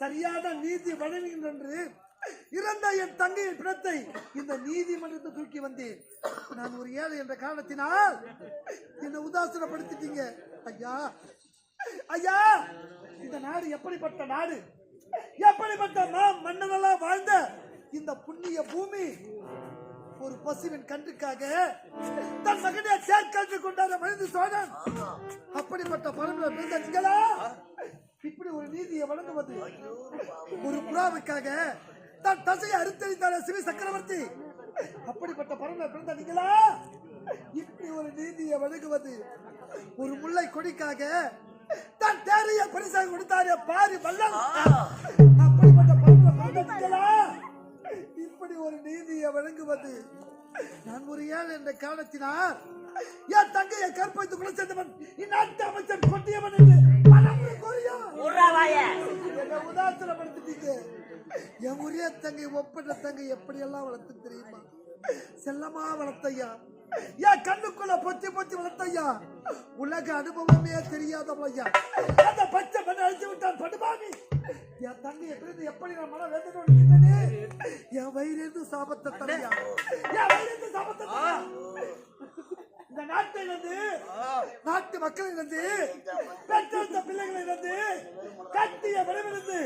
சரியான நீதி வழங்குகின்ற என்று இறந்த என் தங்கையின் பிணத்தை இந்த நீதிமன்றத்தை தூக்கி வந்தேன். நான் ஒரு ஏழை என்ற காரணத்தினால் என்னை உதாசனப்படுத்திட்டீங்க. ஐயா ஐயா, இந்த நாடு எப்படிப்பட்ட நாடு, எப்படிப்பட்ட நாம் மன்னரெல்லாம் வாழ்ந்த இந்த புண்ணிய பூமி ஒரு பசுவின் கன்றுக்காக தன் மகனை சேர்க்கல்வி கொண்டாட மனித சோழன். அப்படிப்பட்ட பரம்பரை பிறந்த நீங்களா இப்படி ஒரு நீதியை வழங்குவது? ஒரு புறாவுக்காக தன் தசையை அறுத்தறிந்தார சிவி சக்கரவர்த்தி. அப்படிப்பட்ட பரம்பரை பிறந்த நீங்களா இப்படி ஒரு நீதியை வழங்குவது? ஒரு முல்லை கொடிக்காக தன் தேரைய பரிசாக கொடுத்தாரே பாரி வல்லம். அப்படிப்பட்ட பரம்பரை பிறந்த நீங்களா இப்படி ஒரு நீதியை வழங்குவது? நான் ஒரு ஏழை என்ற காரணத்தினால் என் தங்கையை கற்பழித்து கொலை செய்தவன் இந்நாட்டு அமைச்சர் கொட்டியவன் என்று உதாசனப்படுத்திட்டீங்க. என் ஒரே தங்கை ஒப்பற்ற தங்கை எப்படி எல்லாம் வளர்த்து தெரியுமா? செல்லமா வளர்த்தையா, என் கண்ணுக்குள்ள பொத்தி பொத்தி வளர்த்தையா. உலக அனுபவமே தெரியாதவையா. அந்த பச்சை பண்ண அழிச்சு விட்டான் படுபாமி. என் தங்கை எப்படி நான் மன வேதனை என் வயிறு சாபத்தை தரையா, என் வயிறு சாபத்தை தரையா. இந்த நாட்டிலிருந்து நாட்டு மக்களிலிருந்து பெற்றெடுத்த பிள்ளைகளிலிருந்து கட்டிய விளைவிலிருந்து